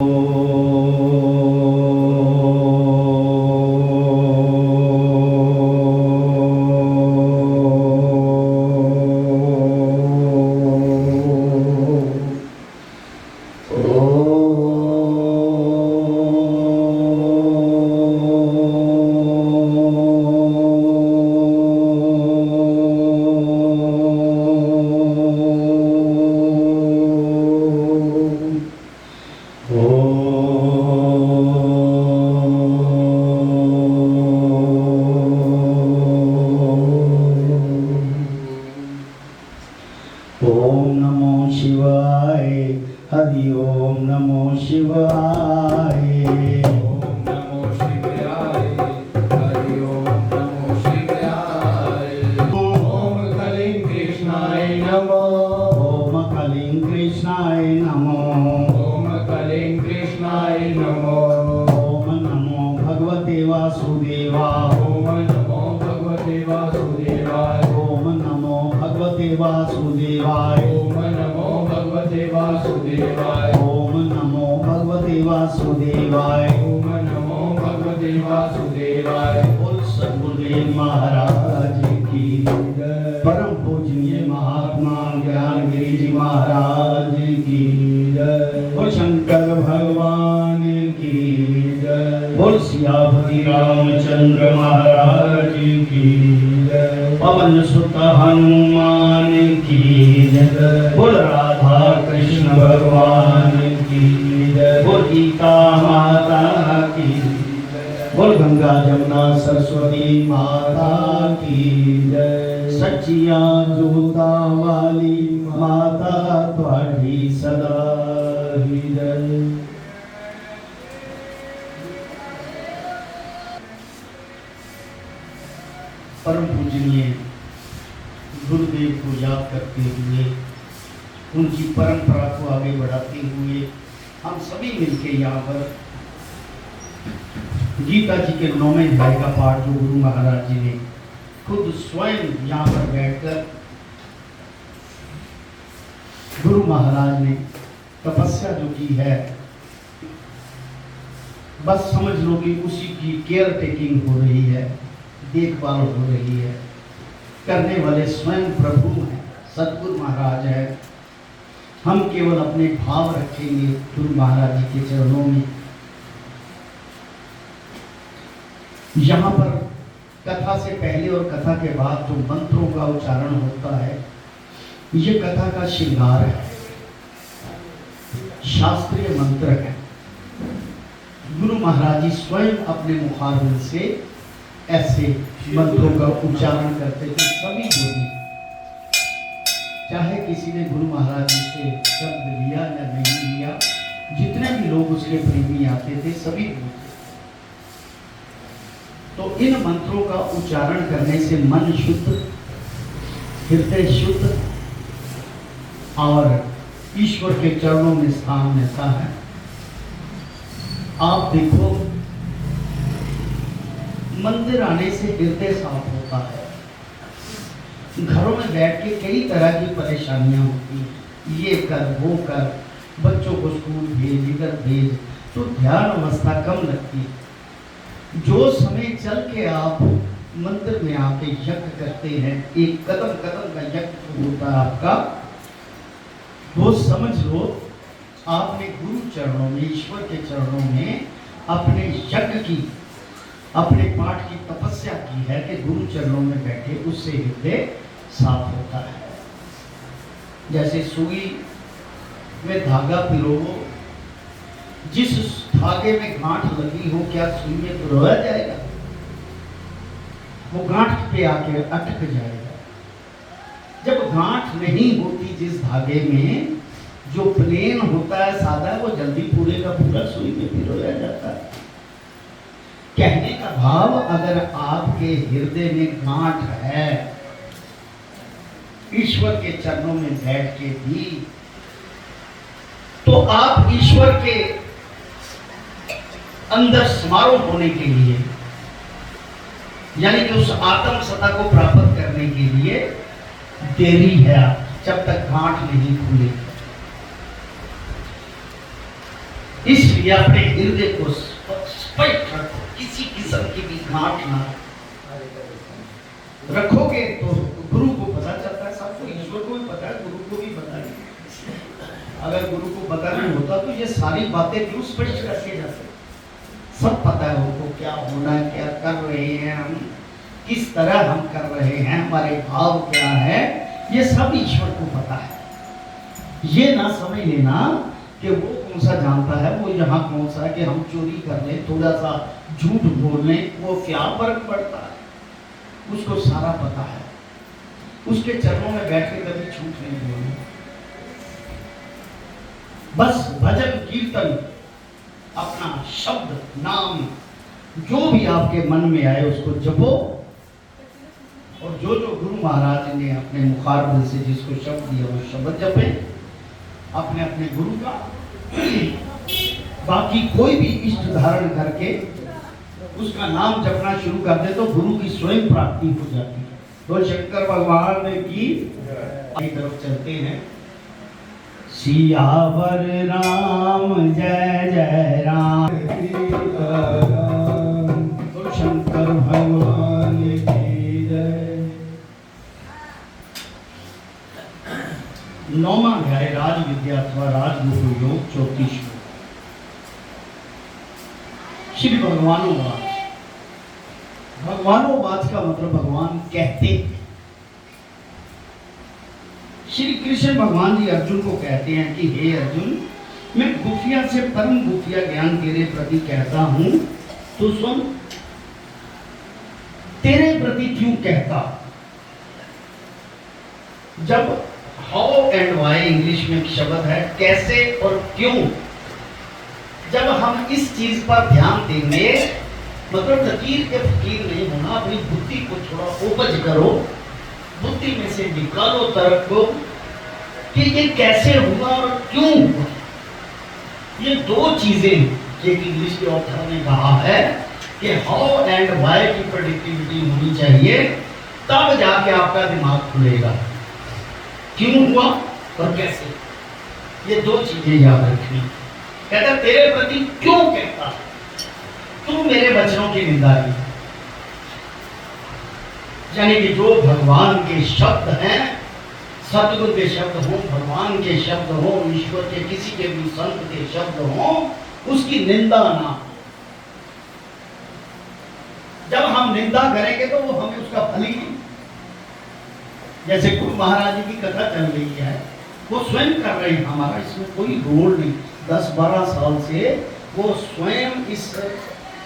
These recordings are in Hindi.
ओम नमो शिवाय। हरि ओम नमो शिवाय। ओम नमो शिवाय। हरि ओम नमो शिवाय। ओम कलिं कृष्णाय नमो। ओम कलिं कृष्णाय नमो। ओम कलिं कृष्णाय नमो। ओम नमो भगवते वासुदेवाय। ओम नमो भगवते वासुदेवाय। ओम नमो भगवते वासुदेवाय। ओम नमो भगवते वासुदेवाय। ओम नमो भगवते वासुदेवाय। ओम नमो भगवते वासुदेवाय। बोल सद्गुरुदेव महाराज की जय। परम पूजनीय महात्मा ज्ञान गिरि जी महाराज की जय। बोल शंकर भगवान की जय। बोल सियापति रामचंद्र महाराज की जय। पवन सुत हनुमान की जय। बोल राधा कृष्ण भगवान की बोल गीता माता की बोल गंगा जमुना सरस्वती माता की जय। सच्चिया जोता वाली माता त्वाड़ी सदा ही जय। परम पूजनीय गुरुदेव को याद करते हुए उनकी परंपरा को आगे बढ़ाते हुए हम सभी मिलके यहाँ पर गीता जी के 9वें अध्याय का पाठ जो गुरु महाराज जी ने खुद स्वयं यहाँ पर बैठकर गुरु महाराज ने तपस्या जो की है, बस समझ लो कि उसी की केयर टेकिंग हो रही है, देखभाल हो रही है। करने वाले स्वयं प्रभु हैं, सतगुरु महाराज है। हम केवल अपने भाव रखेंगे गुरु महाराज जी के चरणों में। यहाँ पर कथा से पहले और कथा के बाद जो मंत्रों का उच्चारण होता है, ये कथा का श्रृंगार है, शास्त्रीय मंत्र है। गुरु महाराज जी स्वयं अपने मुखारबिंद से ऐसे मंत्रों का उच्चारण करते थे। सभी बोली, चाहे किसी ने गुरु महाराज जी से शब्द लिया या नहीं लिया, जितने भी लोग उसके प्रेमी आते थे सभी बोलते। तो इन मंत्रों का उच्चारण करने से मन शुद्ध, हृदय शुद्ध और ईश्वर के चरणों में स्थान मिलता है। आप देखो, मंदिर आने से हृदय साफ होता है। घरों में बैठ के कई तरह की परेशानियां होती हैं, ये कर वो कर, बच्चों को स्कूल भेज, इधर भेज, तो ध्यान अवस्था कम लगती है। जो समय चल के आप मंदिर में आके यज्ञ करते हैं, एक कदम कदम का यज्ञ होता है आपका, वो समझ लो आपने गुरु चरणों में, ईश्वर के चरणों में अपने यज्ञ की, अपने पाठ की तपस्या की है कि गुरु चरणों में बैठे, उससे हृदय साफ होता है। जैसे सुई में धागा पिरोगो, जिस धागे में गांठ लगी हो, क्या सुई में पिरोया जाएगा? वो गांठ पे आके अटक जाएगा। जब गांठ नहीं होती जिस धागे में, जो प्लेन होता है सादा, वो जल्दी पूरे का पूरा सुई में पिरोया जाता है। कहने का भाव, अगर आपके हृदय में गांठ है, ईश्वर के चरणों में बैठ के भी, तो आप ईश्वर के अंदर समारोह होने के लिए, यानी कि उस आत्म सत्ता को प्राप्त करने के लिए देरी है, जब तक गांठ नहीं खुले। इसलिए अपने हृदय को स्पष्ट रखो, किसी किस्म की भी गांठ ना रखोगे तो गुरु को पता चलता है, सबको, ईश्वर को भी पता है, गुरु को भी पता है। अगर गुरु को पता नहीं होता तो ये सारी बातें क्यों स्पष्ट करके जाते? सब पता है उनको क्या होना है, क्या कर रहे हैं हम, किस तरह हम कर रहे हैं, हमारे भाव क्या है, ये सब ईश्वर को पता है। ये ना समझ लेना कि वो कौन सा जानता है, वो यहाँ कौन सा है कि हम चोरी कर लें, थोड़ा सा झूठ बोल लें, वो क्या फर्क पड़ता है? उसको सारा पता है। उसके चरणों में बैठ के कभी झूठ नहीं बोलना। बस भजन कीर्तन, अपना शब्द नाम जो भी आपके मन में आए उसको जपो, और जो जो गुरु महाराज ने अपने मुखारबिल से जिसको शब्द दिया वो शब्द जपे अपने अपने गुरु का। बाकी कोई भी इष्ट धारण करके उसका नाम जपना शुरू कर दे तो गुरु की स्वयं प्राप्ति हो जाती है। तो शंकर भगवान की तरफ चलते हैं। सियावर राम जय जय राम, तो शंकर भगवान की जय। नौमा अध्याय राज विद्या अथवा राजगुरु योग 34। श्री भगवानोवाच। भगवानोवाच का मतलब भगवान कहते हैं। श्री कृष्ण भगवान जी अर्जुन को कहते हैं कि हे अर्जुन, मैं खुफिया से परम खुफिया ज्ञान तेरे प्रति कहता हूं, तो सुन, तेरे प्रति क्यों कहता? जब हाउ एंड वाई इंग्लिश में शब्द है कैसे और क्यों, जब हम इस चीज पर ध्यान देंगे, मतलब फकीर के फकीर नहीं होना, अपनी बुद्धि को थोड़ा उपज करो, बुद्धि में से निकालो तर्क को कि ये कैसे हुआ और क्यों हुआ। ये दो चीजें एक इंग्लिश के ऑथर ने कहा है कि हाउ एंड वाई की प्रेडिक्टिविटी होनी चाहिए, तब जाके आपका दिमाग खुलेगा। क्यों हुआ और कैसे, ये दो चीजें याद रखनी। कहता तेरे प्रति क्यों कहता, तू मेरे वचनों की निंदा की। यानी कि जो भगवान के शब्द हैं, सतगुरु के शब्द हो, भगवान के शब्द हो, ईश्वर के किसी के भी संत के शब्द हो, उसकी निंदा ना। जब हम निंदा करेंगे तो वो हमें उसका फल ही नहीं। जैसे गुरु महाराज जी की कथा चल रही है, वो स्वयं कर रहे हैं, हमारा इसमें कोई रोल नहीं। 10-12 साल से वो स्वयं इस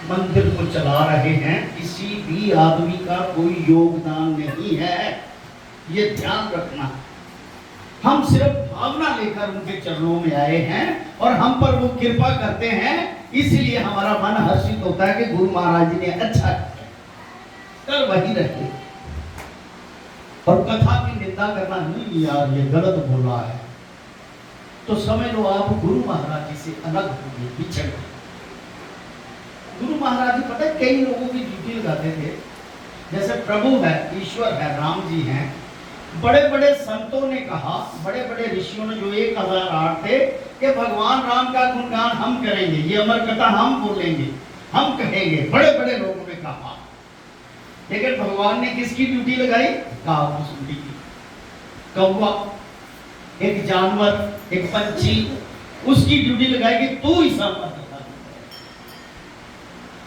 मंदिर को चला रहे हैं, किसी भी आदमी का कोई योगदान नहीं है, ये ध्यान रखना। हम सिर्फ भावना लेकर उनके चरणों में आए हैं और हम पर वो कृपा करते हैं, इसलिए हमारा मन हर्षित होता है कि गुरु महाराज जी ने अच्छा कर वही रहे। और कथा की निंदा करना नहीं, यार ये गलत बोला है, तो समझ लो आप गुरु महाराज जी से अलग हो गए, पिछड़ गए। गुरु महाराज जी पता है कई लोगों की ड्यूटी लगाते थे, जैसे प्रभु है, ईश्वर है, राम जी हैं, बड़े बड़े संतों ने कहा, बड़े बड़े ऋषियों ने जो 1008 थे कि भगवान राम का गुणगान हम करेंगे, ये अमर कथा हम बोलेंगे, हम कहेंगे, बड़े बड़े लोगों ने कहा। लेकिन भगवान ने किसकी ड्यूटी लगाई? काऊ की। कौवा एक जानवर, एक पंछी, उसकी ड्यूटी लगाई कि तू ही सब बता।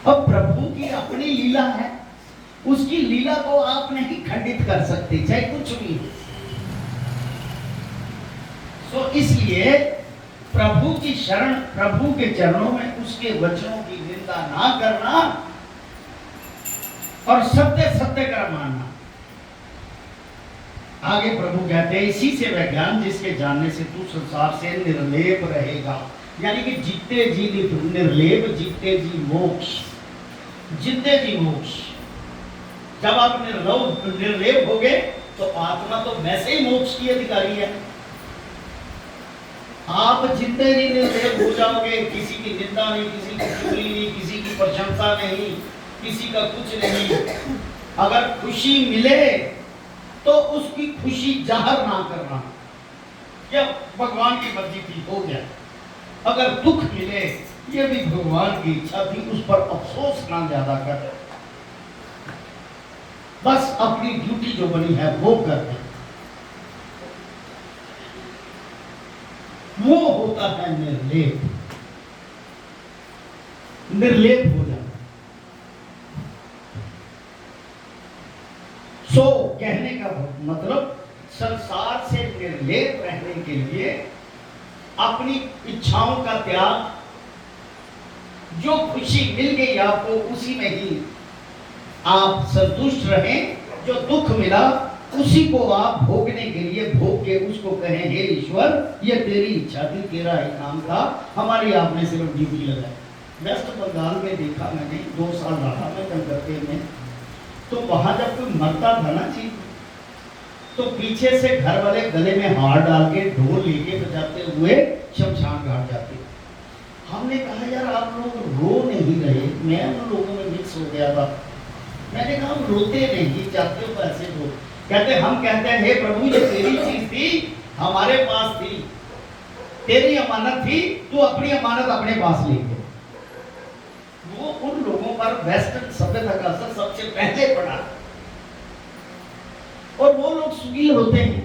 अब प्रभु की अपनी लीला है, उसकी लीला को आप नहीं खंडित कर सकते, चाहे कुछ भी हो। सो इसलिए प्रभु की शरण, प्रभु के चरणों में उसके वचनों की निंदा ना करना और सत्य सत्य कर मानना। आगे प्रभु कहते हैं, इसी से वह ज्ञान जिसके जानने से तू संसार से निर्लेप रहेगा। यानी कि जीते जी निर्लेप, जीते जी मोक्ष, जिंदे जी मोक्ष। जब आप निर्लेप हो गए तो आत्मा तो वैसे ही मोक्ष की अधिकारी है। आप जिंदे जी निर्लेप हो जाओगे, किसी की निंदा नहीं, किसी की चुगली नहीं, किसी की प्रशंसा नहीं, किसी का कुछ नहीं। अगर खुशी मिले तो उसकी खुशी जाहिर ना करना, क्या भगवान की मर्जी थी, हो गया। अगर दुख मिले, ये भी भगवान की इच्छा थी, उस पर अफसोस ना ज्यादा कर, बस अपनी ड्यूटी जो बनी है वो कर दे। वो होता है निर्लेप, निर्लेप हो जाना। सो कहने का मतलब संसार से निर्लेप रहने के लिए अपनी इच्छाओं का त्याग, जो खुशी मिल गई आपको उसी में ही आप संतुष्ट रहें, जो दुख मिला उसी को आप भोगने के लिए भोग के उसको कहें हे ईश्वर ये तेरी इच्छा थी, तेरा ही काम था, हमारी आपने सिर्फ ड्यूटी लगाई। वेस्ट बंगाल में देखा मैंने, 2 साल रहा मैं कलकत्ते में, तो वहां जब कोई मरता था ना जी, तो पीछे से घर वाले गले में हार डाल के ढोल लेके बजाते हुए शमशान घाट जाते। हमने कहा यार आप लोग रो नहीं रहे, मैं उन लोगों में मिक्स हो गया था। मैंने कहा हम रोते नहीं, जाते हो पैसे दो। कहते हम कहते हैं हे प्रभु ये तेरी चीज थी, हमारे पास थी, तेरी अमानत थी, तू अपनी अमानत अपने पास ले गया। वो उन लोगों पर वेस्टर्न सभ्यता का असर सबसे पहले पड़ा, और वो लोग सुखी होते हैं।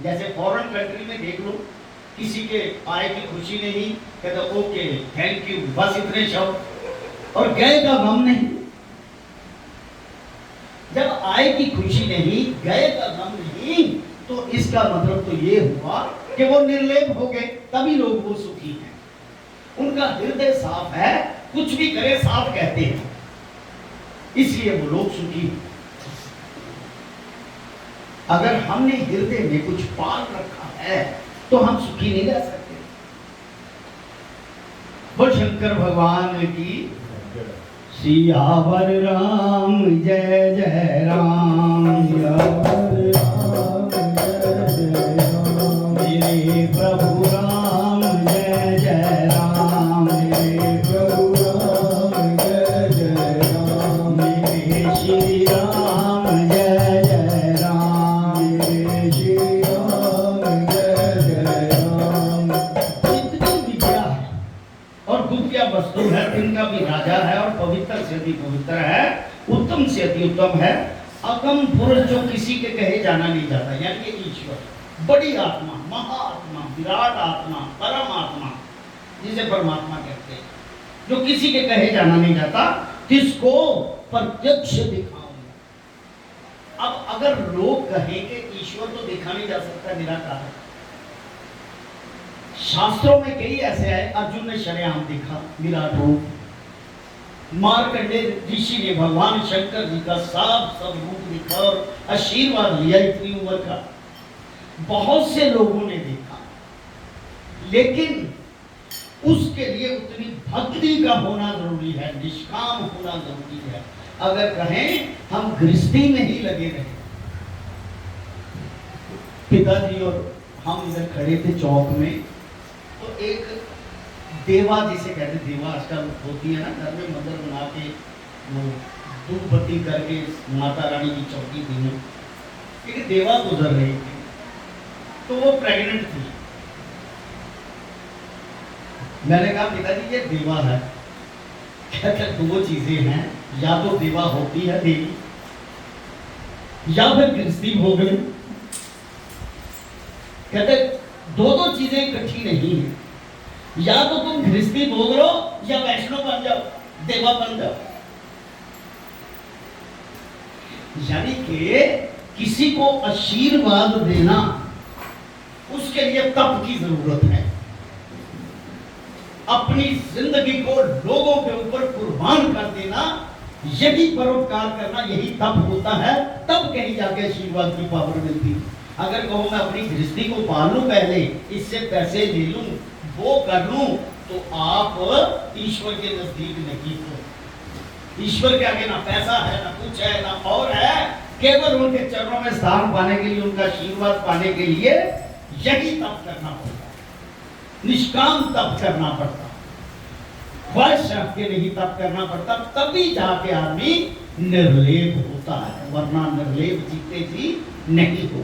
जैसे फॉरेन कंट्री में देख लो, किसी के आय की खुशी नहीं, कहते ओके थैंक यू, बस इतने शब्द, और गए का गम नहीं। जब आय की खुशी नहीं, गए का गम नहीं, तो इसका मतलब तो ये हुआ कि वो निर्लेप हो गए, तभी लोग वो सुखी हैं। उनका हृदय साफ है, कुछ भी करे साफ कहते हैं, इसलिए वो लोग सुखी हैं। अगर हमने हृदय में कुछ पाल रखा है तो हम सुखी नहीं रह सकते। बोल शंकर भगवान की। सियावर राम जय जय राम, सियावर राम जय जय राम, मेरे प्रभु राम जय जय राम, मेरे प्रभु राम जय जय राम, मेरे श्री राम जय जय राम, मेरे श्री राम जय जय राम। जितनी विद्या है और गुप्या वस्तु है, इनका भी राजा है और पवित्र से भी पवित्र है, उत्तम से अति उत्तम है, अगम पुरुष जो किसी के कहे जाना नहीं जाता, यानी कि ईश्वर, बड़ी आत्मा, महाआत्मा, विराट आत्मा, परम आत्मा, जिसे परमात्मा कहते हैं, जो किसी के कहे जाना नहीं जाता, किसको प्रत्यक्ष दिखाऊंगा। अब अगर लोग कहें कि ईश्वर तो देखा नहीं जा सकता, निराकार है, शास्त्रों में कई ऐसे है, अर्जुन ने शरेआम देखा विराट रूप, मार्कंडेय ऋषि ने भगवान शंकर जी का सब रूप देखा और आशीर्वाद लिया इतनी उम्र का, बहुत से लोगों ने देखा, लेकिन उसके लिए उतनी भक्ति का होना जरूरी है, निष्काम होना जरूरी है। अगर कहें हम गृहस्थी में ही लगे रहे, पिताजी और हम इधर खड़े थे चौक में, तो एक देवा जिसे कहते हैं, देवा आजकल होती है ना घर में, मंदिर बना के वो धूप बत्ती करके माता रानी की चौकी थी, एक देवा गुजर रही थी, तो वो प्रेग्नेंट थी। मैंने कहा पिताजी ये देवा है। कहते 2 चीजें हैं, या तो देवा होती है देवी, या फिर गृहस्थी भोग गई। कहते 2 चीजें इकट्ठी नहीं है, या तो तुम गृहस्थी भोग लो या वैष्णव बन जाओ, देवा बन जाओ। यानी कि किसी को आशीर्वाद देना, उसके लिए तप की जरूरत है। अपनी जिंदगी को लोगों के ऊपर कुर्बान कर देना, यही परोपकार करना, यही तप होता है, तब कहीं जाके आशीर्वाद की पावर मिलती है। अगर कहो मैं अपनी गृहस्थी को पालूं, पहले इससे पैसे ले लूं, वो कर लूं, तो आप ईश्वर के नजदीक नहीं हो। ईश्वर के आगे ना पैसा है, ना कुछ है, ना और है, केवल उनके चरणों में स्थान पाने के लिए, उनका आशीर्वाद पाने के लिए यही तप करना पड़ता, निष्काम तप करना पड़ता, ख्वाहिश रख के नहीं तप करना पड़ता, तभी जाके आदमी निर्लेप होता है, वरना निर्लेप जीते जी नहीं हो।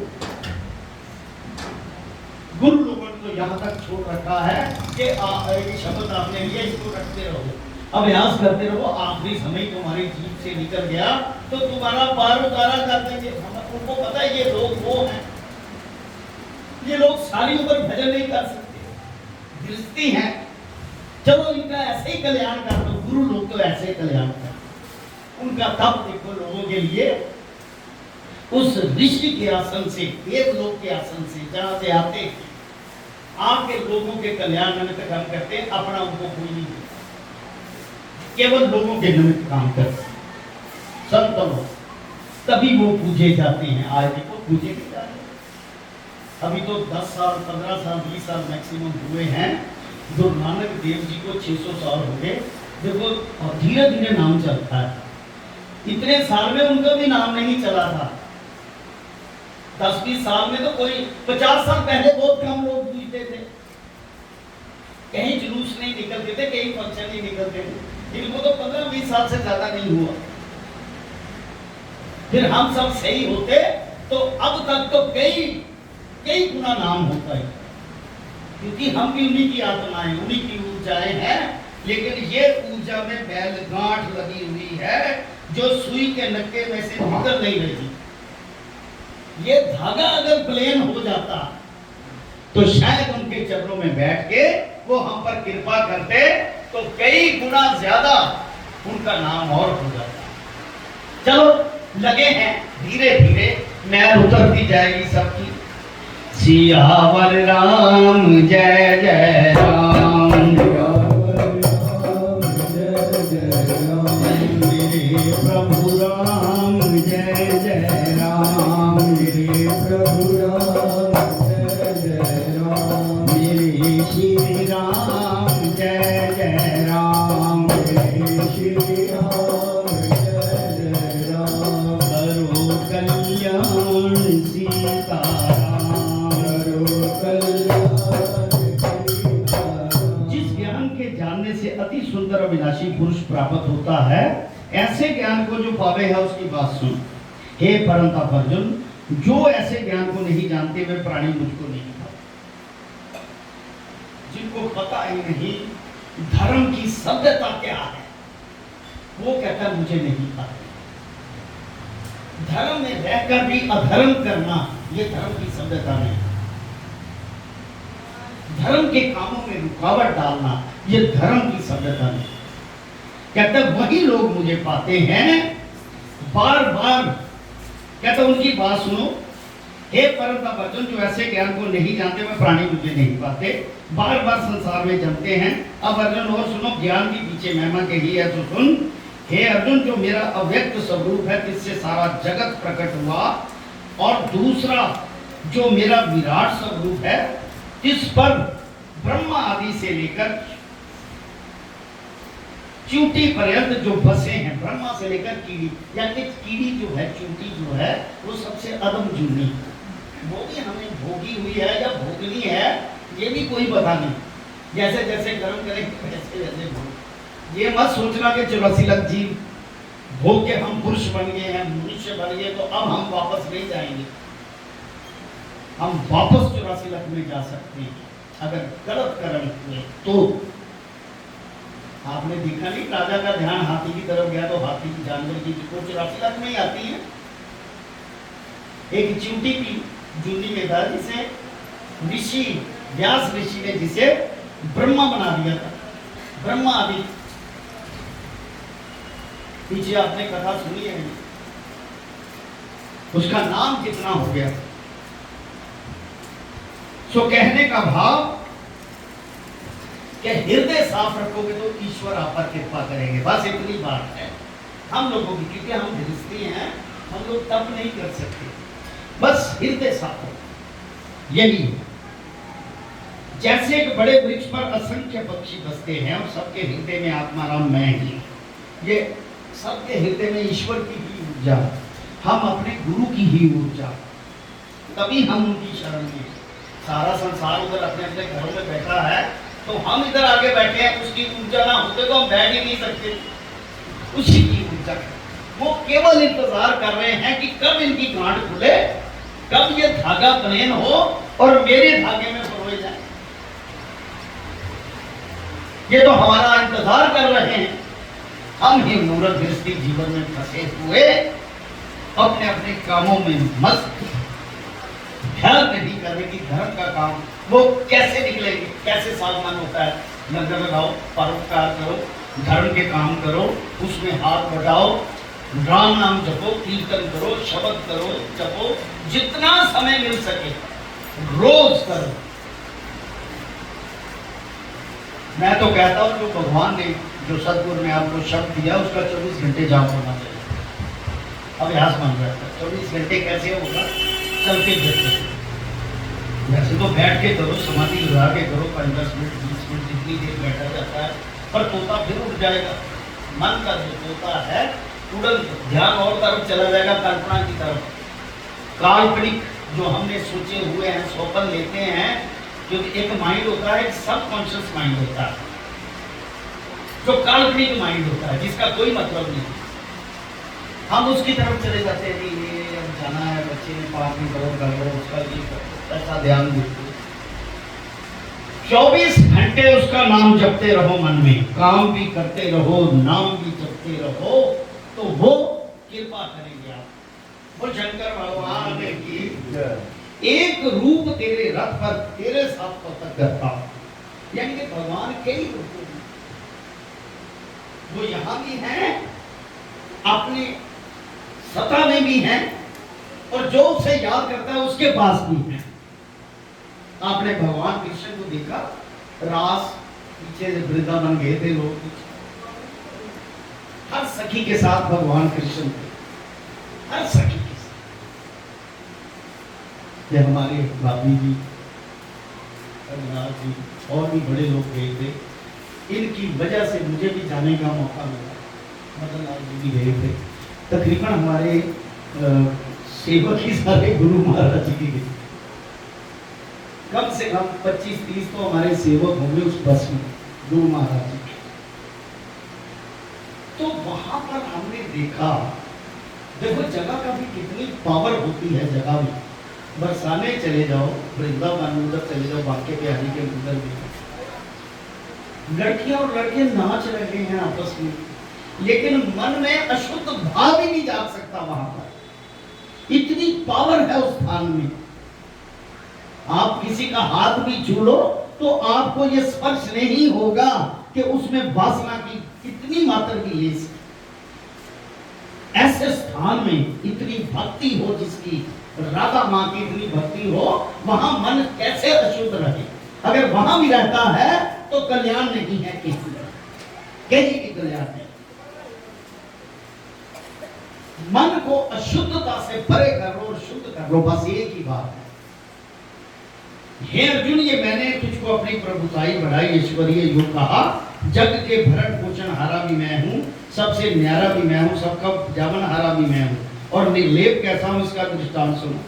गुरु लोगों ने तो यहाँ तक छोड़ रखा है कि ये शब्द आपने लिया, इसको रखते रहो, अभ्यास करते रहो, आखिरी समय तुम्हारी जीभ से निकल गया तो तुम्हारा पार उतारा कर देंगे। उनको पता है ये लोग वो हैं, ये लोग सारी उम्र भजन नहीं कर सकते, गृहस्थी हैं, चलो इनका ऐसे ही कल्याण कर दो। गुरु लोग तो ऐसे ही कल्याण कर, उनका तप देखो लोगों के लिए, उस ऋषि के आसन से, देवलोक के आसन से जहां से आते हैं, आपके लोगों के कल्याण निमित्त काम करते हैं, अपना उनको कोई नहीं देता, केवल लोगों के निमित्त काम करते हैं। संत लोग तभी वो पूजे जाते हैं, आज देखो पूजे नहीं जा रहे। अभी तो 10 साल 15 साल 20 साल मैक्सिमम हुए हैं, गुरु नानक देव जी को 600 साल हो गए। देखो और धीरे धीरे नाम चलता है, इतने साल में उनका भी नाम नहीं चला था। 10-20 साल में तो कोई 50 साल पहले बहुत कम लोग पूजते थे, कहीं जुलूस नहीं निकलते थे, कहीं फंक्शन नहीं निकलते थे। इनको तो 15-20 साल से ज्यादा नहीं हुआ। फिर हम सब सही होते तो अब तक तो कई गुना नाम होता है, क्योंकि हम भी उन्हीं की आत्माएं, उन्हीं की ऊर्जाएं हैं। लेकिन ये ऊर्जा में बैल गांठ लगी हुई है जो सुई के नक्के में से निकल नहीं रही। ये धागा अगर प्लेन हो जाता तो शायद उनके चरणों में बैठ के वो हम पर कृपा करते तो कई गुना ज्यादा उनका नाम और हो जाता। चलो लगे हैं, धीरे धीरे मैल उतरती जाएगी सबकी। सियावर राम जय जय राम, मेरे प्रभु राम जय जय राम, मेरे प्रभु राम जय जय राम, मेरे श्री राम जय जय राम, मेरे श्री राम जय जय राम, करो कल्याण सीताराम, करो कल्याण सीताराम। जिस ज्ञान के जानने से अति सुंदर अविनाशी पुरुष प्राप्त होता है, ऐसे ज्ञान को जो पावे है उसकी बात सुन। हे परंतप अर्जुन, जो ऐसे ज्ञान को नहीं जानते वे प्राणी मुझको नहीं पाते। जिनको पता ही नहीं धर्म की सभ्यता क्या है, वो कहता मुझे नहीं पाते। धर्म में रहकर भी अधर्म करना ये धर्म की सभ्यता नहीं। धर्म के कामों में रुकावट डालना ये धर्म की सभ्यता नहीं। कहते वही लोग मुझे पाते हैं, बार बार कहते उनकी बात सुनो। हे परंतप अर्जुन, जो ऐसे ज्ञान को नहीं जानते वे प्राणी मुझे नहीं पाते, बार बार संसार में जमते हैं। अब अर्जुन और सुनो, ज्ञान के पीछे महिमा कही है तो सुन। हे अर्जुन, जो मेरा अव्यक्त स्वरूप है जिससे सारा जगत प्रकट हुआ, और दूसरा जो मेरा विराट स्वरूप है जिस पर ब्रह्मा आदि से लेकर चूंटी पर्यंत जो बसे हैं, ब्रह्मा से लेकर कीड़ी, यानी कीड़ी जो है, चूंटी जो है, वो सबसे अदम जूनी, वो भी हमें भोगी हुई है या भोगनी है ये भी कोई पता नहीं। जैसे जैसे कर्म करेंगे वैसे वैसे भोग। ये मत सोचना कि 84 लाख जीव भोग के हम पुरुष बन गए हैं, मनुष्य बन गए तो अब हम वापस नहीं जाएंगे। हम वापस 84 लाख में जा सकते हैं अगर गलत कर्म हुए तो। आपने देखा नहीं, राजा का ध्यान हाथी की तरफ गया तो हाथी की जानवर की 84 लाख में ही आती है। एक चींटी की जूनी में था जिसे ऋषि व्यास ऋषि ने जिसे ब्रह्मा बना दिया था। ब्रह्मा आदि पीछे आपने कथा सुनी है, उसका नाम कितना हो गया। सो कहने का भाव कि हृदय साफ रखोगे तो ईश्वर आप पर कृपा करेंगे, बस इतनी बात है हम लोगों की। क्योंकि हम गृहस्थी हैं, हम लोग तप नहीं कर सकते, बस हृदय साफ हो, यही है। जैसे एक बड़े वृक्ष पर असंख्य पक्षी बसते हैं और सबके हृदय में आत्माराम मैं ही, ये सबके हृदय में ईश्वर की ही ऊर्जा, हम अपने गुरु की ही ऊर्जा, तभी हम उनकी शरण में। सारा संसार उधर अपने अपने घरों में बैठा है तो हम इधर आगे बैठे हैं, उसकी ऊर्जा ना होते तो हम बैठ ही नहीं सकते। उसी की ऊर्जा, वो केवल इंतजार कर रहे हैं कि कब इनकी गांठ खुले, कब ये धागा प्लेन हो और मेरे धागे में परोए जाए। ये तो हमारा इंतजार कर रहे हैं। हम ही मूर्ख गृहस्थी जीवन में फंसे हुए अपने अपने कामों में मस्त, ख्याल नहीं कर रहे कि धर्म का काम वो कैसे निकलेंगे, कैसे सावधान होता है। लंगर लगाओ, परोपकार करो, धर्म के काम करो, उसमें हाथ बढ़ाओ, राम नाम जपो, कीर्तन करो, शब्द करो, जपो, जितना समय मिल सके रोज करो। मैं तो कहता हूं जो भगवान ने, जो सदगुरु ने आपको शब्द दिया उसका 24 घंटे जाप होना चाहिए। अभ्यास बन जाता है। 24 घंटे कैसे होगा? चलते फिरते। वैसे तो बैठ के करो, समाधि लगा के करो, 5-10 मिनट 20 मिनट जितनी देर बैठा जाता है, पर तोता फिर उठ जाएगा। मन का जो तोता है तुरंत ध्यान और तरफ चला जाएगा, कल्पना की तरफ। काल्पनिक जो हमने सोचे हुए हैं, स्वप्न लेते हैं, क्योंकि एक माइंड होता है, एक सबकॉन्शियस माइंड होता है, जो काल्पनिक माइंड होता है, जिसका कोई मतलब नहीं। हम उसकी तरफ चले जाते हैं, ये अब जाना है, बच्चे ने 5 मिनट और कर लो, उसका ये ऐसा ध्यान देते। 24 घंटे उसका नाम जपते रहो, मन में काम भी करते रहो, नाम भी जपते रहो, तो वो कृपा करेंगे आप। वो शंकर भगवान की एक रूप तेरे रथ पर तेरे साथ तक करता, यानी कि भगवान कई रूपों में, वो यहां भी हैं, अपने सत्ता में भी हैं, और जो उसे याद करता है उसके पास भी है। आपने भगवान कृष्ण को देखा, रास पीछे से वृंदावन गए थे लोग, हर सखी के साथ भगवान कृष्ण थे, हर सखी के साथ। ये हमारे भाभी जी, अविनाश जी और भी बड़े लोग गए थे, इनकी वजह से मुझे भी जाने का मौका मिला। मदन लाल जी भी गए थे। तकरीबन हमारे सेवक ही सारे गुरु महाराज जी की गए, कम से कम 25-30 तो हमारे सेवक होंगे उस बस में, गुरु महाराज जी। तो वहां पर हमने देखा, देखो जगह का भी कितनी पावर होती है जगह में। बरसाने चले जाओ, वृंदावन उधर चले जाओ, बांके बिहारी के उधर भी लड़कियां और लड़के नाच रहे हैं आपस में, लेकिन मन में अशुद्ध भाव ही नहीं जा सकता। वहां पर इतनी पावर है उस स्थान में। आप किसी का हाथ भी छू लो तो आपको यह स्पर्श नहीं होगा कि उसमें वासना की कितनी मात्रा की लेस। ऐसे स्थान में इतनी भक्ति हो, जिसकी राधा मां की इतनी भक्ति हो, वहां मन कैसे अशुद्ध रहे? अगर वहां भी रहता है तो कल्याण नहीं है किसी की कल्याण नहीं। मन को अशुद्धता से परे करो और शुद्ध करो, बस एक ही बात है। हे अर्जुन, ये मैंने तुझको अपनी प्रभुताई बढ़ाई ऐश्वर्य योग कहा, जग के भरण पोषण हारा भी मैं हूं, सबसे न्यारा भी मैं हूं, सबका जावन हारा भी मैं हूं, और निर्लेप कैसा हूं इसका दृष्टांत सुनो।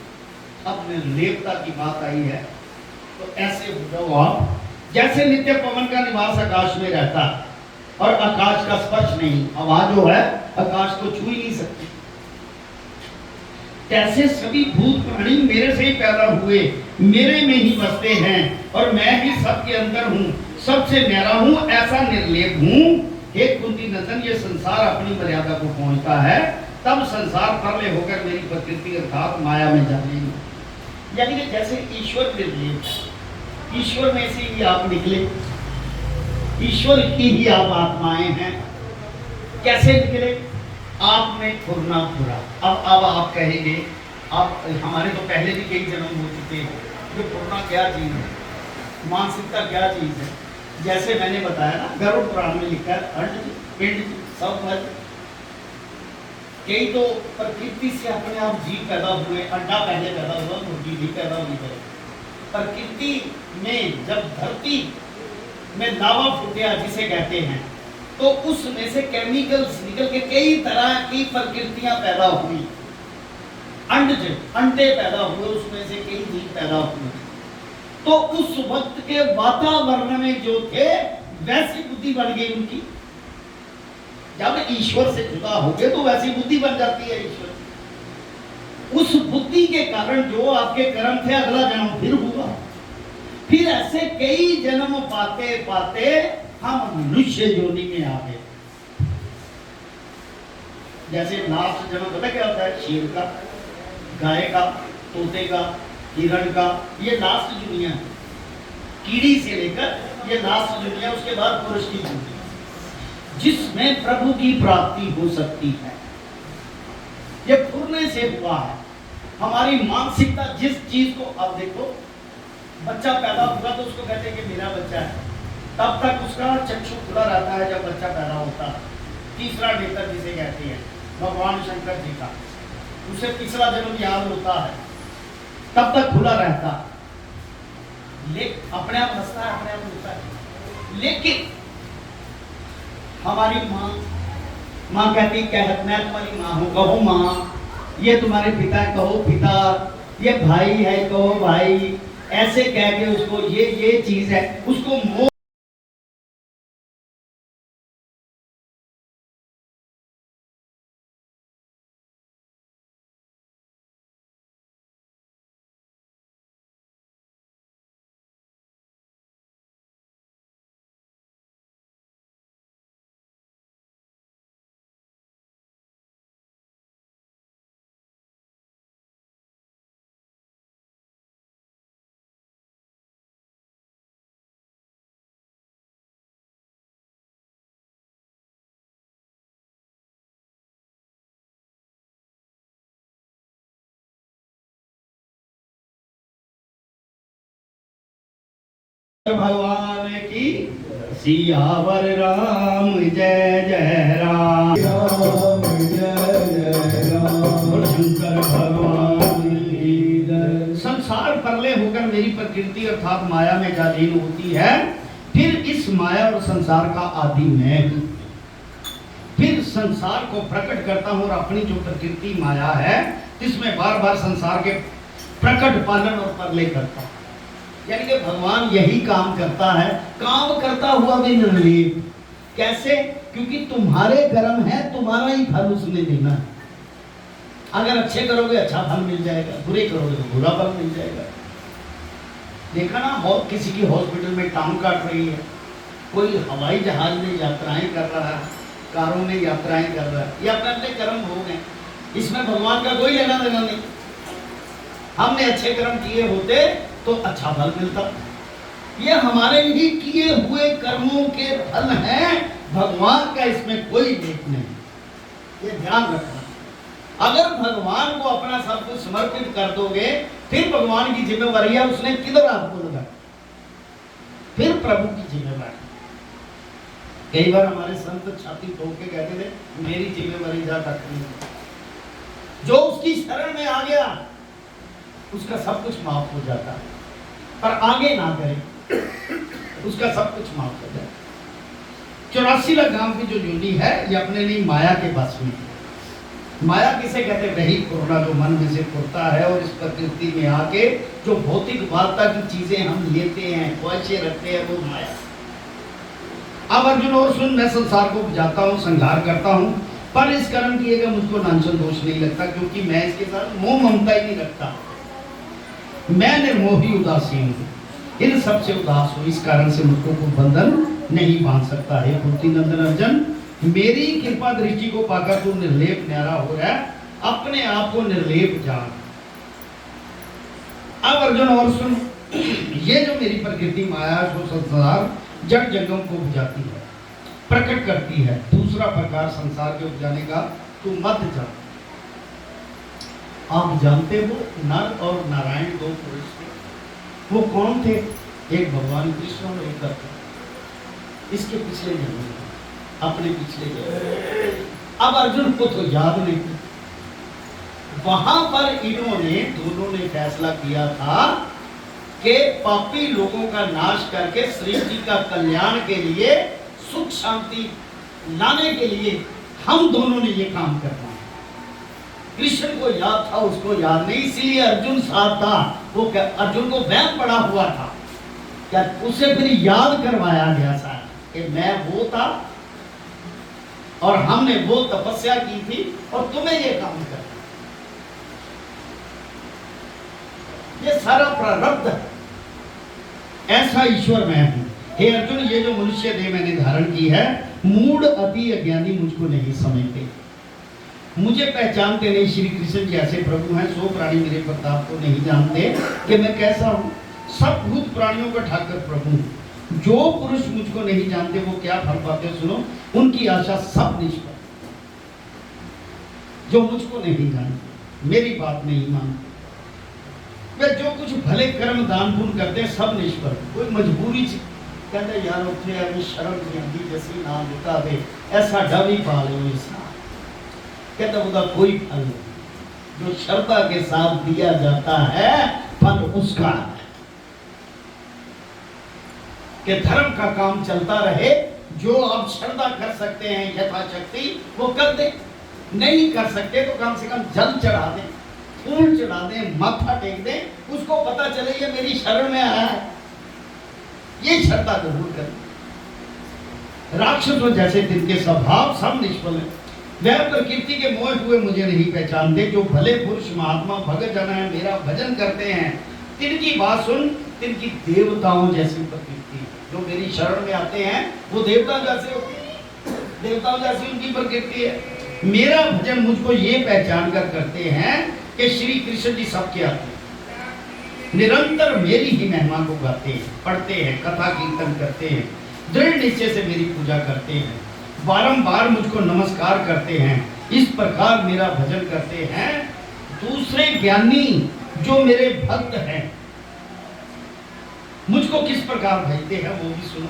अब निर्लेपता की बात आई है तो ऐसे हो जाओ आप जैसे नित्य पवन का निवास आकाश में रहता और आकाश का स्पर्श नहीं, हवा जो है आकाश को छू ही नहीं सकती। कैसे सभी भूत प्राणी मेरे से ही पैदा हुए, मेरे में ही बसते हैं, और मैं ही सबके अंदर हूँ, सबसे न्यारा हूँ, ऐसा निर्लेप हूँ। हे कुंती नंदन, ये संसार अपनी मर्यादा को पहुंचता है, तब संसार प्रलय होकर मेरी प्रकृति अर्थात माया में जाएगी। यानी कि जैसे ईश्वर निर्लेप है, ईश्वर में से ही आप निकले, ईश्वर की ही आप आत्माएं हैं। कैसे निकले? आप में खुरना पूरा। अब आप कहेंगे, आप हमारे तो पहले भी कई जन्म हो चुके हैं, जो खुरना क्या चीज है, मानसिकता क्या चीज है। जैसे मैंने बताया ना, गरुड़ पुराण में लिखा है, अंड पिंड सब मत। कई तो प्रकृति से अपने आप जीव पैदा हुए, अंडा पहले पैदा हुआ, मुर्गी भी पैदा हुई है। प्रकृति में जब धरती में लावा फूटा जिसे कहते हैं, तो उसमें से केमिकल्स निकल के कई तरह की प्रकृतियां पैदा हुई। अंडे पैदा हुए, उसमें से कई जीव पैदा हुए। तो उस वक्त के वातावरण में जो थे वैसी बुद्धि बन गई उनकी। जब ईश्वर से जुदा हो गए तो वैसी बुद्धि बन जाती है ईश्वर। उस बुद्धि के कारण जो आपके कर्म थे, अगला जन्म फिर हुआ। फिर ऐसे कई जन्म पाते पाते हम मनुष्य योनि में आ गए। जैसे लास्ट जन्म पता क्या होता है? शेर का, गाय का, तोते का, हिरण का, ये लास्ट दुनिया है। कीड़ी से लेकर ये लास्ट दुनिया, उसके बाद पुरुष की दुनिया, जिसमें प्रभु की प्राप्ति हो सकती है। ये फुरने से हुआ है। हमारी मानसिकता जिस चीज को, अब देखो बच्चा पैदा हुआ तो उसको कहते हैं कि मेरा बच्चा है, तब तक उसका चक्षु खुला रहता है जब बच्चा पैदा होता है। तीसरा नेत्र जिसे कहते हैं भगवान शंकर जी का, उसे तीसरा जन्म याद होता है, तब तक खुला रहता है। अपने आप हंसता है, अपने आप होता है। लेकिन हमारी माँ कहती कह, मैं तुम्हारी माँ हूँ, कहो माँ। ये तुम्हारे पिता है, कहो पिता। ये भाई है, कहो भाई। ऐसे कह के उसको ये चीज है, उसको मोह भगवान की सियावर राम जय जय राम। राम जय जय राम। शंकर भगवान की जय। संसार परले होकर मेरी प्रकृति अर्थात माया में जालीन होती है। फिर इस माया और संसार का आदि मैं हूँ। फिर संसार को प्रकट करता हूँ और अपनी जो प्रकृति माया है जिसमें बार बार संसार के प्रकट पालन और परले करता हूँ। यानी कि भगवान यही काम करता है, काम करता हुआ भी निर्लेप। कैसे? क्योंकि तुम्हारे कर्म है, तुम्हारा ही फल उसने देना है। अगर अच्छे करोगे अच्छा फल मिल जाएगा, बुरे करोगे तो बुरा फल मिल जाएगा। देखा ना, किसी की हॉस्पिटल में टांग काट रही है, कोई हवाई जहाज में यात्राएं कर रहा है, कारों में यात्राएं कर रहा है, ये अपने अपने कर्म हो गए। इसमें भगवान का कोई लेना देना नहीं। हमने अच्छे कर्म किए होते तो अच्छा फल मिलता। ये हमारे ही किए हुए कर्मों के फल हैं, भगवान का इसमें कोई लेख नहीं। ये ध्यान रखना। अगर भगवान को अपना सब कुछ समर्पित कर दोगे, फिर भगवान की जिम्मेवारी है, उसने किधर आपको लगा, फिर प्रभु की जिम्मेवारी। कई बार हमारे संत छाती ठोक के कहते थे, मेरी जिम्मेवारी जा तक नहीं। जो उसकी शरण में आ गया उसका सब कुछ माफ हो जाता है, पर आगे ना करे उसका सब कुछ माफ हो जाए। 84 लाख गांव की जो योनि है ये अपने लिए माया के बस में है। माया किसे कहते हैं? वही कोरोना जो मन में से फुरता है और इस प्रकृति में आके जो भौतिक वार्ता की चीजें हम लेते हैं, ख्वाहिशें रखते हैं, वो माया। अब अर्जुन और सुन, मैं संसार को बुझाता हूँ, संहार करता हूँ, पर इस कर्म किएगा मुझको नांचन दोष नहीं लगता, क्योंकि मैं इसके साथ मोह ममता ही नहीं रखता। मैं निर्मोही उदासीन हूँ, इन सबसे उदास हूँ, इस कारण से मुझको कोई बंधन नहीं बांध सकता है। कुंती नंदन अर्जुन, मेरी कृपा दृष्टि को पाकर तू निर्लेप न्यारा हो रहा है, अपने आप को निर्लेप जान। अब अर्जुन और सुन, ये जो मेरी प्रकृति माया जो संसार जड़ जंगम को बुझाती है, प्रकट करती है। दूसरा प्रकार संसार के उपजाने का, तू मत जान। आप जानते हो नर और नारायण दो पुरुष थे, वो कौन थे? एक भगवान कृष्ण और एक दत्त। इसके पिछले जन्म में, अपने पिछले जन्म। अब अर्जुन को तो याद नहीं। वहां पर इन्होंने दोनों ने फैसला किया था कि पापी लोगों का नाश करके श्री जी का कल्याण के लिए, सुख शांति लाने के लिए हम दोनों ने ये काम करना है। कृष्ण को याद था, उसको याद नहीं, इसलिए अर्जुन साथ था। वो अर्जुन को वहम पड़ा हुआ था, क्या उसे फिर याद करवाया गया था कि मैं वो था और हमने वो तपस्या की थी और तुम्हें ये काम करना। ये सारा प्रारब्ध है। ऐसा ईश्वर मैं हूं। हे अर्जुन, ये जो मनुष्य देह मैंने धारण की है, मूढ़ अति अज्ञानी मुझको नहीं समझते, मुझे पहचानते नहीं। श्री कृष्ण जी ऐसे प्रभु हैं, सो प्राणी मेरे प्रताप को नहीं जानते कि मैं कैसा हूँ। सब भूत प्राणियों का ठाकर प्रभु हूं। जो पुरुष मुझको नहीं जानते वो क्या फल पाते, सुनो, उनकी आशा सब निष्फल। जो मुझको नहीं जानते, मेरी बात नहीं मानते, वे जो कुछ भले कर्म दान पुण्य करते हैं सब निष्फल। कोई मजबूरी कहते यार उठे अभी शर्म नहीं आती, जैसी नाम बता दे ऐसा डर ही पा लो इसका, कहता उसका कोई फल नहीं। जो श्रद्धा के साथ दिया जाता है फल उसका है कि धर्म का काम चलता रहे। जो आप श्रद्धा कर सकते हैं यथाशक्ति वो कर दे, नहीं कर सकते तो कम से कम जल चढ़ा दें, फूल चढ़ा दें, माथा टेक दें, उसको पता चले ये मेरी शरण में आया है। ये श्रद्धा जरूर करें। राक्षसों जैसे जिनके स्वभाव सब निष्फल है, वह प्रकृति के मोह हुए मुझे नहीं पहचानते। जो भले पुरुष महात्मा भगत जन है, मेरा भजन करते हैं, तिनकी बात सुन, तिनकी देवताओं जैसी प्रकृति। जो मेरी शरण में आते हैं वो देवता जैसे होते हैं, देवताओं जैसी उनकी प्रकृति है। मेरा भजन मुझको ये पहचान कर करते हैं कि श्री कृष्ण जी सबके आते हैं, निरंतर मेरी ही महिमा को गाते हैं, पढ़ते हैं, कथा कीर्तन करते हैं, दृढ़ निश्चय से मेरी पूजा करते हैं, बारंबार मुझको नमस्कार करते हैं, इस प्रकार मेरा भजन करते हैं। दूसरे ज्ञानी जो मेरे भक्त हैं मुझको किस प्रकार भजते हैं वो भी सुनो।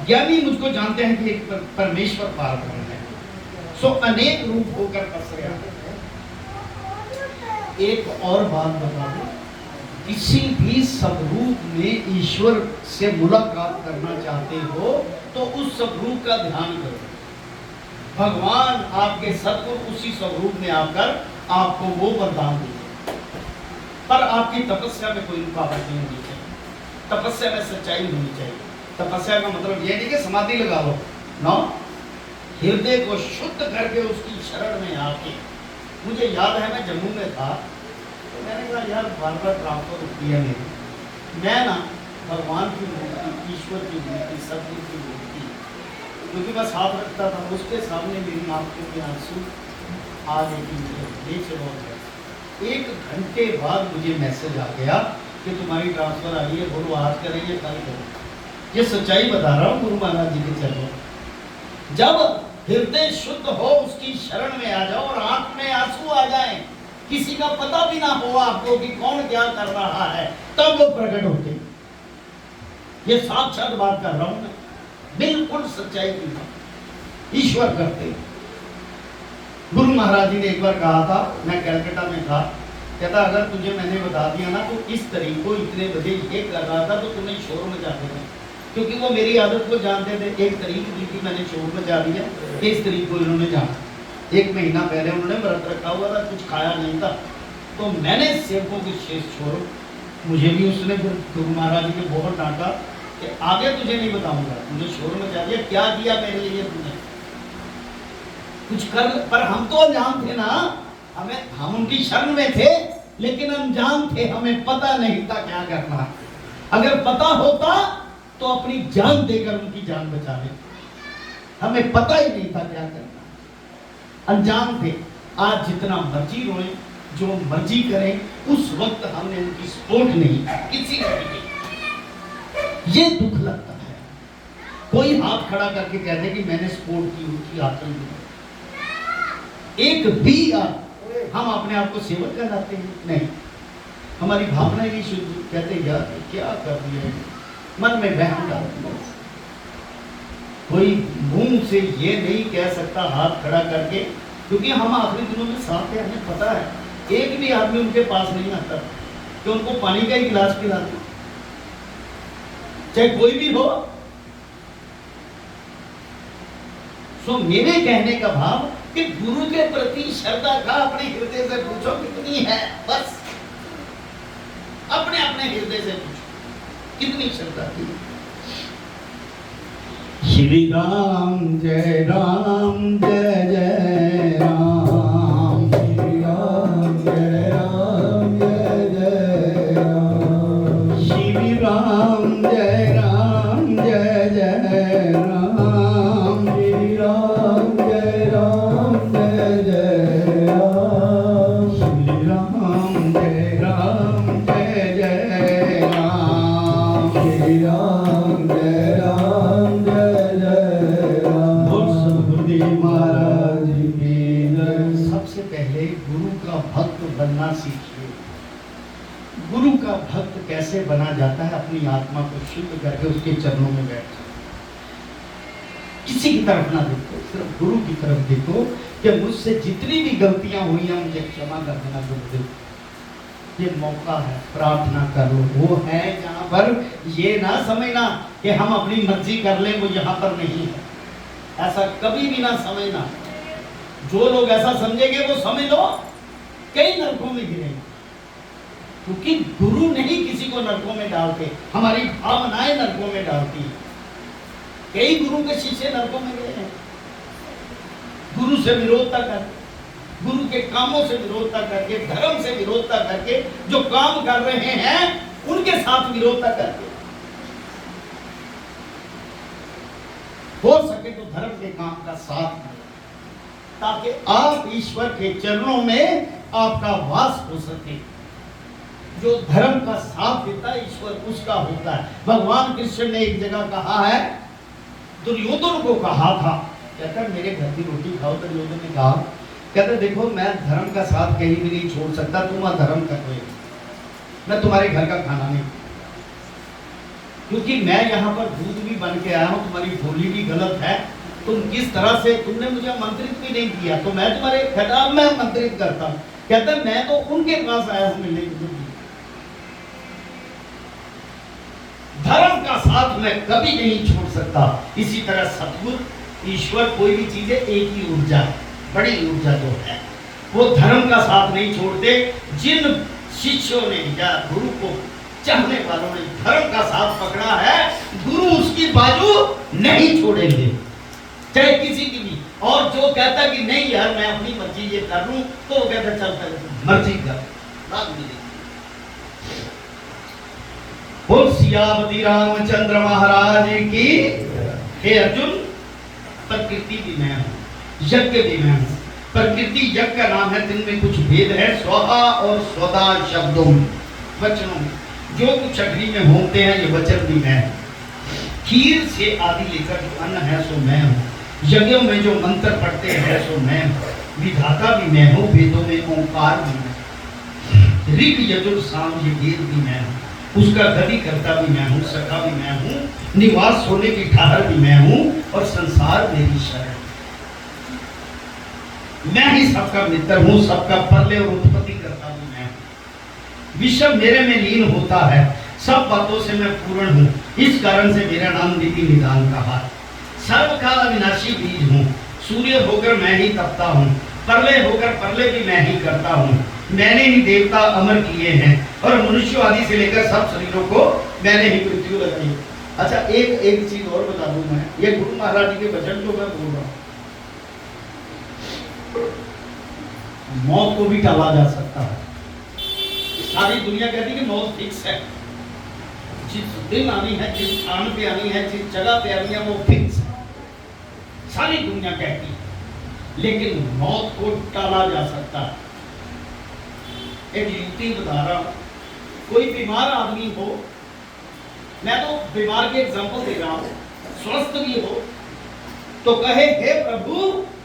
ज्ञानी मुझको जानते हैं कि एक परमेश्वर पारब्रह्म है, सो अनेक रूप होकर पसरा। एक और बात बता दो, किसी भी स्वरूप में ईश्वर से मुलाकात करना चाहते हो तो उस स्वरूप का ध्यान करो। भगवान आपके सद्गुरु उसी स्वरूप में आकर आपको वो वरदान देंगे, पर आपकी तपस्या में कोई रुकावट नहीं होनी चाहिए, तपस्या में सच्चाई होनी चाहिए। तपस्या का मतलब ये नहीं कि समाधि लगा लो, नो, हृदय को शुद्ध करके उसकी शरण में आके। मुझे याद है मैं जम्मू में था तो मैंने कहा यार बार बार ट्रांसफर होती है मेरी, मैं ना भगवान की मूर्ति, ईश्वर की मूर्ति, सतगुरु की मूर्ति, क्योंकि मैं साथ रखता था, उसके सामने मेरी आंखों के आंसू आ गए कि मुझे चलो। 1 घंटे बाद मुझे मैसेज आ गया कि तुम्हारी ट्रांसफर आ रही है, बोलो आज करेंगे कल करो। ये सच्चाई बता रहा हूँ गुरु महाराज जी के चलो। जब हृदय शुद्ध हो उसकी शरण में आ जाओ और आंख में आंसू आ जाए, किसी का पता भी ना हो आपको कि कौन क्या कर रहा है, तब वो प्रकट होते। ये साक्षात बात कर रहा हूं मैं, बिल्कुल सच्चाई की बात ईश्वर करते। गुरु महाराज जी ने एक बार कहा था, मैं कलकत्ता में था, कहता अगर तुझे मैंने बता दिया ना तो इस तरीके को इतने बजे ये कर रहा था तो तुम्हें शोर मचाते थे, क्योंकि वो मेरी आदत को जानते थे। एक तरीक दी थी, मैंने शोर मचा दिया, इस तरीक को इन्होंने जाना। 1 महीना पहले उन्होंने व्रत रखा हुआ था, कुछ खाया नहीं था, तो मैंने सेवकों की शेष छोड़ो। मुझे भी उसने फिर गुरु महाराज जी ने बहुत डांटा कि आगे तुझे नहीं बताऊंगा, मुझे शोर मचा दिया, क्या दिया मेरे लिए तुमने, कुछ कर। पर हम तो अनजान थे ना, हम उनकी शरण में थे लेकिन अनजान थे, हमें पता नहीं था क्या करना। अगर पता होता तो अपनी जान देकर उनकी जान बचा ले, हमें पता ही नहीं था क्या करना, अनजान थे। आज जितना मर्जी रोए, जो मर्जी करें, उस वक्त हमने उनकी सपोर्ट नहीं किसी ने भी। ये दुख लगता है, कोई हाथ खड़ा करके कहते कि मैंने सपोर्ट की, उनकी हाथ नहीं। एक भी हम अपने आप को सेवक कहलाते हैं नहीं, हमारी भावनाएं भी शुद्ध, कहते यार क्या कर दिया है, मन में वहम डाल दिया। कोई मुंह से ये नहीं कह सकता हाथ खड़ा करके, क्योंकि हम आखिरी दिनों में साथ हैं, हमें पता है। एक भी आदमी उनके पास नहीं आता कि उनको पानी का ही गिलास पिलाते, चाहे कोई भी हो। सो मेरे कहने का भाव कि गुरु के प्रति श्रद्धा का अपने हृदय से पूछो कितनी है, बस अपने अपने हृदय से पूछो कितनी श्रद्धा की। श्री राम जय राम जय जय राम, श्री राम जय राम जय जय राम, श्री राम बना जाता है अपनी आत्मा को शुद्ध करके उसके चरणों में बैठ जाओ। किसी की तरफ ना देखो, सिर्फ गुरु की तरफ देखो कि मुझसे जितनी भी गलतियां हुई हैं मुझे क्षमा कर देना गुरुदेव। ये मौका है, प्रार्थना कर लो। वो है जहाँ पर ये ना समझना कि हम अपनी मर्जी कर लें, वो यहाँ पर नहीं है। ऐसा कभी भी ना समझना। जो लोग ऐसा समझेंगे वो समझ लो कई नरकों में गिरेंगे, क्योंकि गुरु नहीं किसी को नरकों में डालते, हमारी भावनाएं नरकों में डालती है। कई गुरु के शिष्य नरकों में गए हैं, गुरु से विरोधता करके, गुरु के कामों से विरोधता करके, धर्म से विरोधता करके, जो काम कर रहे हैं उनके साथ विरोधता करके। हो सके तो धर्म के काम का साथ दें, ताकि आप ईश्वर के चरणों में आपका वास हो सके। जो धर्म का साथ देता है ईश्वर उसका होता है। भगवान कृष्ण ने एक जगह कहा है, दुर्योधन को कहा था, कहता मेरे घर की रोटी खाओ। दुर्योधन ने कहा, कहते देखो मैं धर्म का साथ कहीं भी नहीं छोड़ सकता, तुम अधर्म कर रहे हो, मैं तुम्हारे घर का खाना नहीं, क्योंकि मैं यहाँ पर दूध भी बन के आया हूँ, तुम्हारी बोली भी गलत है, तुम किस तरह से, तुमने मुझे आमंत्रित भी नहीं किया, तो मैं तुम्हारे खिलाफ मैं आमंत्रित करता हूँ। कहता मैं तो उनके पास आया हूँ मिलने के लिए। धर्म का साथ मैं कभी नहीं छोड़ सकता। इसी तरह सतगुरु, ईश्वर, कोई भी चीज है एक ही ऊर्जा है, बड़ी ऊर्जा जो है वो धर्म का साथ नहीं छोड़ते। जिन शिष्यों ने या गुरु को चाहने वालों ने धर्म का साथ पकड़ा है, गुरु उसकी बाजू नहीं छोड़ेंगे, चाहे किसी की भी। और जो कहता कि नहीं यार मैं अपनी मर्जी ये कर लूं, तो वो कहता चलता मर्जी कर, बात मिलेगी। बोल सियापति रामचंद्र महाराज की। हे अर्जुन, प्रकृति भी मैं हूं, यज्ञ भी मैं हूं। प्रकृति यज्ञ का नाम है, जिनमें कुछ भेद है स्वहा और स्वदा शब्दों में, वचनों में। जो कुछ अग्नि में होते हैं ये वचन भी मैं हूं। खीर से आदि लेकर जो अन्न है सो मैं हूं। यज्ञों में जो मंत्र पढ़ते हैं सो मैं हूं। विधाता भी मैं हूं, वेदों में ओंकार भी मैं। ऋग यजुर साम ये वेद भी मैं हूं। उसका गति करता भी मैं हूँ, सखा भी मैं हूँ, निवास होने की ठहर भी मैं हूँ, और संसार मेरी शरण। मैं ही सबका मित्र हूँ, सबका प्रलय और उत्पत्ति करता भी मैं हूँ। विश्व मेरे में लीन होता है, सब बातों से मैं पूर्ण हूँ, इस कारण से मेरा नाम नीति निदान कहा है। सर्वकाल अविनाशी बीज हूँ, सूर्य होकर मैं ही तपता हूँ, प्रलय होकर प्रलय भी मैं ही करता हूँ। मैंने ही देवता अमर किए हैं, और मनुष्य आदि से लेकर सब शरीरों को मैंने ही मृत्यु लगाई। अच्छा, एक चीज और बता दूं मैं, ये गुरु महाराज जी के वचन जो मैं बोल रहा हूँ, मौत को भी टाला जा सकता है। सारी दुनिया कहती है कि मौत फिक्स है, जिस दिन आनी है, जिस स्थान पे आनी है, जिस जगह पे आनी है, वो फिक्स है, सारी दुनिया कहती है। लेकिन मौत को टाला जा सकता है। एक युक्ति बता रहा हूं, कोई बीमार आदमी हो, मैं तो बीमार के एग्जांपल दे रहा हूं, स्वस्थ भी हो तो कहे हे प्रभु,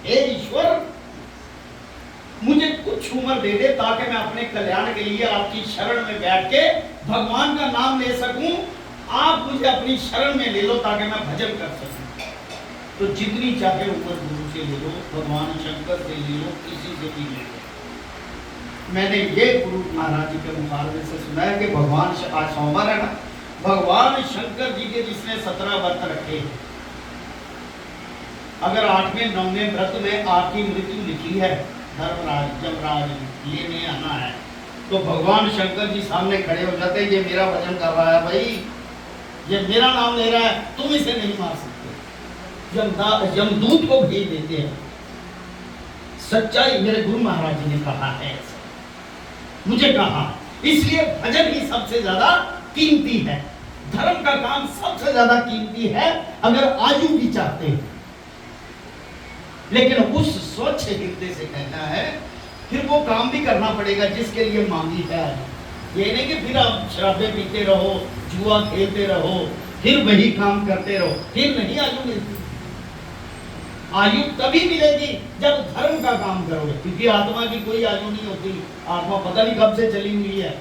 हे ईश्वर, मुझे कुछ उम्र दे दे ताकि मैं अपने कल्याण के लिए आपकी शरण में बैठ के भगवान का नाम ले सकूं। आप मुझे अपनी शरण में ले लो ताकि मैं भजन कर सकूं। तो जितनी चाहे उम्र गुरु से ले लो, भगवान शंकर से ले लो, किसी से भी ले लो। मैंने ये गुरु महाराज जी के मुखारबिन से सुना है कि भगवान, आज सोमवार है ना, भगवान शंकर जी के जिसने 17 व्रत रखे, अगर 8वें 9वें व्रत में आपकी मृत्यु लिखी है, धर्मराज जमराज लेने आना है, तो भगवान शंकर जी सामने खड़े हो जाते हैं, ये मेरा भजन कर रहा है भाई, ये मेरा नाम ले रहा है, तुम इसे नहीं मार सकते। यमदूत को भेज देते हैं। सच्चाई मेरे गुरु महाराज जी ने कहा है, मुझे कहा, इसलिए भजन ही सबसे ज्यादा कीमती है, धर्म का काम सबसे ज्यादा कीमती है अगर आयु भी चाहते हैं। लेकिन उस स्वच्छ हृदय से कहना है, फिर वो काम भी करना पड़ेगा जिसके लिए मांगी है। ये नहीं कि फिर आप शराबे पीते रहो, जुआ खेलते रहो, फिर वही काम करते रहो, फिर नहीं आयु मिलती। आयु तभी मिलेगी जब धर्म का काम करोगे, क्योंकि आत्मा की कोई आयु नहीं होती। आत्मा पता नहीं कब से चली हुई है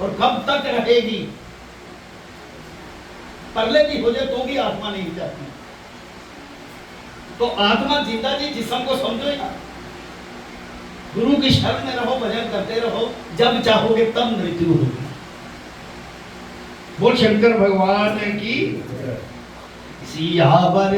और कब तक रहेगी। परले भी हो जाए तो भी आत्मा नहीं जाती। तो आत्मा जिंदा जी जिस्म को समझो ही ना। गुरु की शरण में रहो, भजन करते रहो, जब चाहोगे तब मृत्यु होगी। बोल शंकर भगवान की सियावर